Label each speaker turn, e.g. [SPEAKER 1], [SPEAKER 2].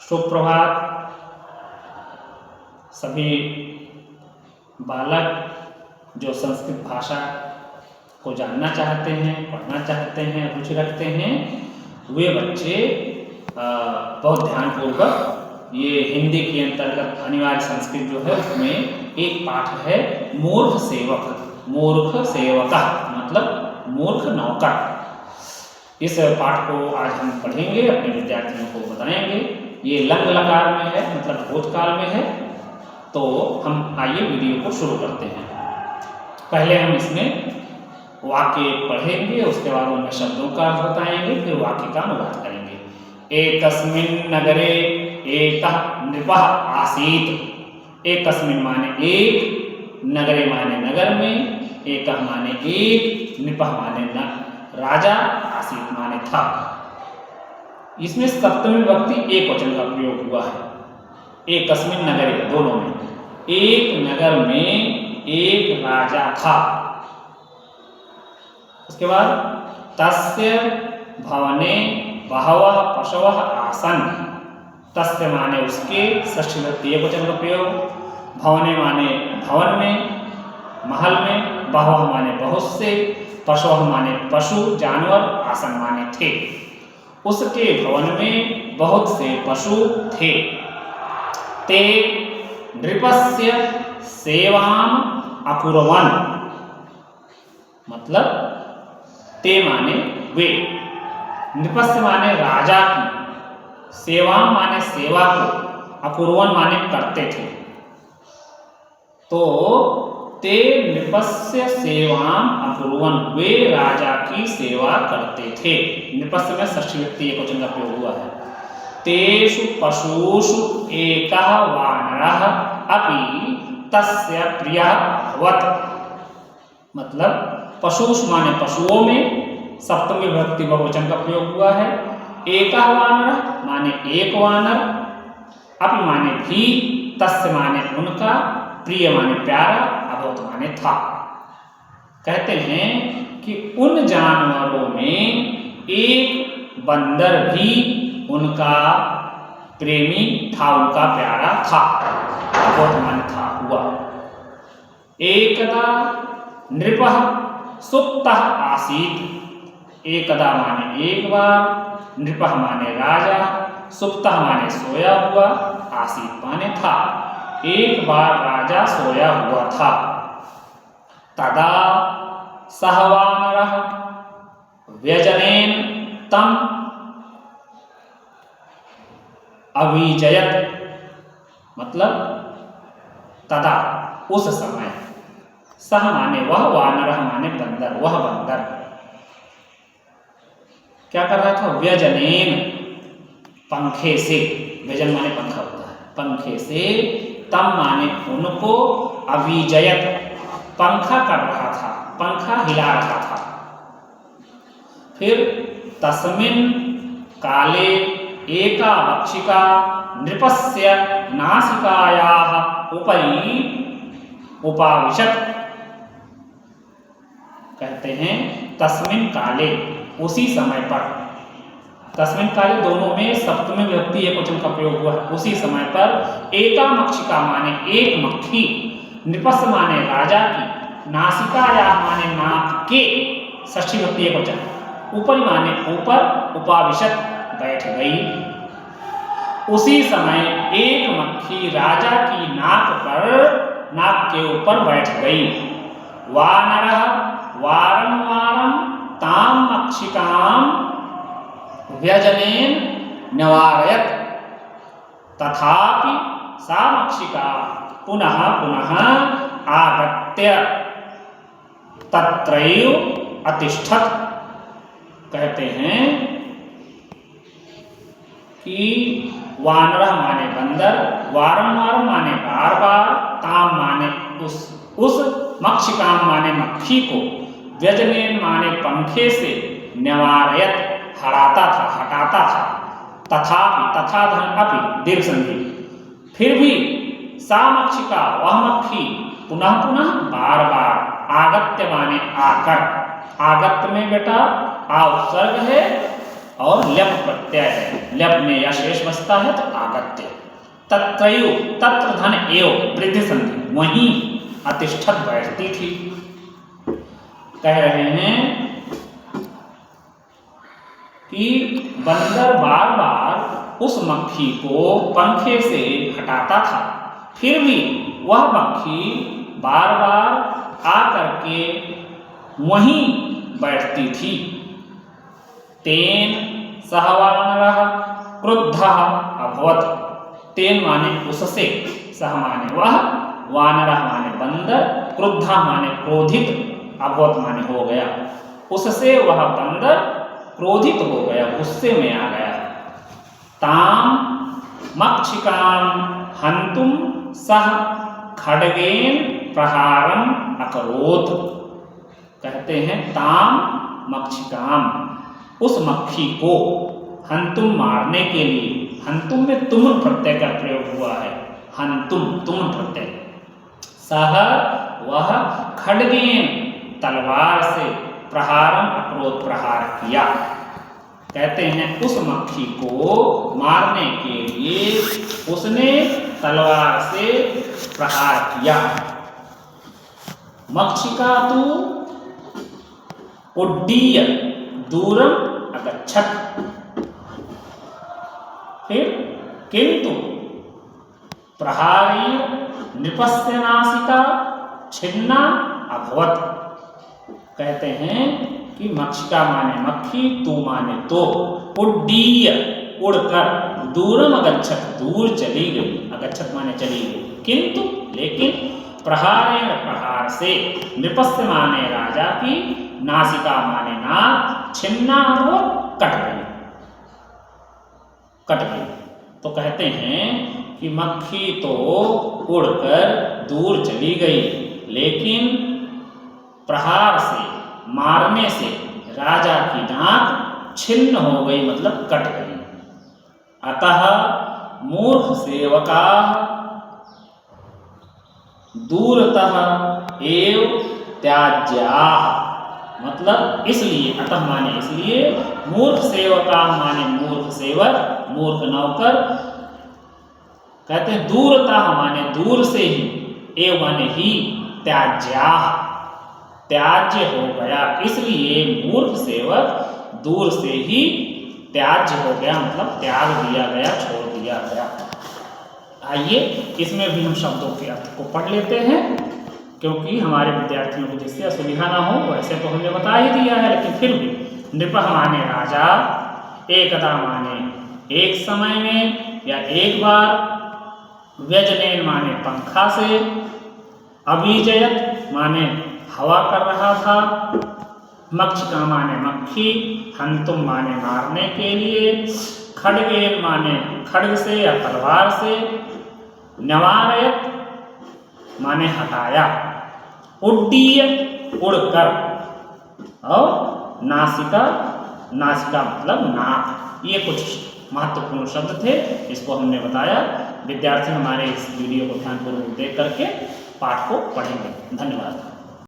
[SPEAKER 1] सुप्रभात सभी बालक जो संस्कृत भाषा को जानना चाहते हैं, पढ़ना चाहते हैं, रुचि रखते हैं, वे बच्चे बहुत ध्यानपूर्वक ये हिंदी के अंतर्गत अनिवार्य संस्कृत जो है उसमें एक पाठ है मूर्ख सेवक। मूर्ख सेवक मतलब मूर्ख नौकर। इस पाठ को आज हम पढ़ेंगे, अपने विद्यार्थियों को बताएंगे। ये लंग लकार में है, मतलब भूतकाल में है। तो हम आइए वीडियो को शुरू करते हैं। पहले हम इसमें वाक्य पढ़ेंगे, उसके बाद उनमें शब्दों का अर्थ बताएंगे, फिर वाक्य का अनुवाद करेंगे। एकस्मिन् नगरे एकः नृपः आसीत्। एकस्मिन् माने एक, नगरे माने नगर में, एकः माने एक, नृपः माने राजा, आसीत् माने था। इसमें सप्तमी विभक्ति एक वचन का प्रयोग हुआ है। एकस्मिन् नगरे दोनों में, एक नगर में एक राजा था। उसके बाद तस्य भवने बहवः पशवः आसन्। तस्य माने उसके, षष्ठी विभक्ति एक वचन का प्रयोग। भवने माने भवन में, महल में, बहवः माने बहुत से, पशवः माने पशु जानवर, आसन माने थे। उसके भवन में बहुत से पशु थे। ते नृपस्य सेवाम अकुर्वन् मतलब ते माने वे, नृपस्य माने राजा की, सेवाम माने सेवा को, अकुर्वन् माने करते थे। तो ते नृपस्य सेवाम अकुर्वन् वे राजा की सेवा करते थे। नृपस्य में षष्ठी विभक्ति एक वचन का प्रयोग हुआ है। तेषु पशुषु एकः वानरः अपि तस्य प्रियः अभवत् मतलब पशुषु माने पशुओं में, सप्तमी विभक्ति बहुवचन का प्रयोग हुआ है। एकः वानरः माने एक वानर, अपि माने भी, तस्य माने उनका, प्रिय माने प्यारा, अभवत माने था। कहते हैं कि उन जानवरों में एक बंदर भी उनका प्रेमी था, उनका प्यारा था। अभवत माने था, हुआ। एकदा नृपः सुप्तः आसीत्। एकदा माने एक बार, नृपः माने राजा, सुप्तः माने सोया हुआ, आसीत् माने था। एक बार राजा सोया हुआ था। तदा सः वानरः व्यजनेन तम अविजयत मतलब तदा उस समय, सह माने वह, वानरः माने बंदर, वह बंदर क्या कर रहा था? व्यजनेन पंखे से, व्यजन माने पंखा होता है, पंखे से, तम माने उनको, अविजयत पंखा कर रहा था, पंखा हिला रहा था। फिर तस्मिन् काले एका मक्षिका नृपस्य नासिकायाः उपरि उपाविशत्। कहते हैं तस्मिन् काले उसी समय पर, तस्मिन् काले दोनों में सप्तमी विभक्ति एक वचन का प्रयोग हुआ है। उसी समय पर एका मक्षिका माने एक मक्खी, नृपस्य माने राजा की, नासिकायाः माने नाक के, षष्ठी विभक्ति एक वचन, ऊपर माने ऊपर, उपाविशत बैठ गई। उसी समय एक मक्खी राजा की नाक पर, नाक के ऊपर बैठ गई। वानरः वारं वारं तां मक्षिकां व्यजनेन निवारयत् तथापि सा मक्षिका पुनः पुनः आगत्य तत्रैव अतिष्ठत्। कहते हैं कि वानरः माने बंदर, वारं वारं माने बार बार, ताम माने उस मक्षिकाम माने मक्खी को, व्यजनेन माने पंखे से, निवारयत हटाता था, हटाता था। तथापि, तथा धन अपि दीर्घ संधि, फिर भी सा मक्षिका वह मक्खी, पुनः पुनः बार बार, आगत्य माने आकर, आगत्य में बेटा आ उपसर्ग है और ल्यप प्रत्यय है, ल्यप में या शेष बचता है तो आगत्य। तत्रैव, तत्र धन एव वृद्धि संधि, वहीं अतिष्ठत बैठती थी। कह रहे हैं कि बंदर बार बार उस मक्खी को पंखे से हटाता था, फिर भी वह मक्खी बार बार आकर के वहीं बैठती थी। तेन सह वानरः क्रुद्धः अभवत्, तेन माने उससे, सह माने वह, वानरः माने बंदर, क्रुद्धः माने क्रोधित, अभवत् माने हो गया, उससे वह बंदर क्रोधित हो गया, गुस्से में आ गया। ताम मक्षिकाम हंतुम सह खड्गेन प्रहारम अकरोत। कहते हैं ताम मक्षिकाम, उस मक्खी को, हंतुम मारने के लिए, हंतुम में तुम प्रत्यय का प्रयोग हुआ है, हंतुम तुम प्रत्यय, सह वह खड्गेन तलवार से, प्रहारम अकरोत प्रहार किया। कहते हैं उस मक्खी को मारने के लिए उसने तलवार से प्रहार किया। मक्षिका तु उड्डीय दूरम अगच्छत्, फिर किंतु प्रहारेण नृपस्य नासिका छिन्ना अभवत्। कहते हैं कि मक्षिका माने मक्खी, तू माने तो, उड्डीय उड़कर, दूरम अगच्छत् दूर चली गई, अगच्छत् माने चली गई, किंतु लेकिन प्रहारेण प्रहार से, नृपस्य माने राजा की, नासिका माने नाक, छिन्ना अभवत् कट गई, कट गई। तो कहते हैं कि मक्खी तो उड़कर दूर चली गई, लेकिन प्रहार से, मारने से राजा की नाक छिन्न हो गई, मतलब कट गई। अतः मूर्ख सेवका दूरतः एव त्याज्याः, मतलब इसलिए, अतः माने इसलिए, मूर्ख सेवका माने मूर्ख सेवक, मूर्ख नौकर, कहते हैं दूरतः माने दूर से ही, एव माने ही, त्याज्याः त्याज्य हो गया, इसलिए मूर्ख सेवक दूर से ही त्याज्य हो गया, मतलब त्याग दिया गया, छोड़ दिया गया। आइए इसमें भी हम शब्दों के अर्थ को पढ़ लेते हैं, क्योंकि हमारे विद्यार्थियों को जिससे असुविधा ना हो, वैसे तो हमने बता ही दिया है, लेकिन फिर भी नृपः माने राजा, एकदा माने एक समय में या एक बार, व्यजनेन माने पंखा से, अभिजयत माने हवा कर रहा था, मक्षिका माने मक्खी, हंतुम माने मारने के लिए, खड्गेन माने खड्ग से या तलवार से, नवारयत माने हटाया, उड्डीय उड़कर, और नासिका, नासिका मतलब नाक। ये कुछ महत्वपूर्ण शब्द थे, इसको हमने बताया। विद्यार्थी हमारे इस वीडियो को ध्यानपूर्वक देख करके पाठ को पढ़ेंगे। धन्यवाद।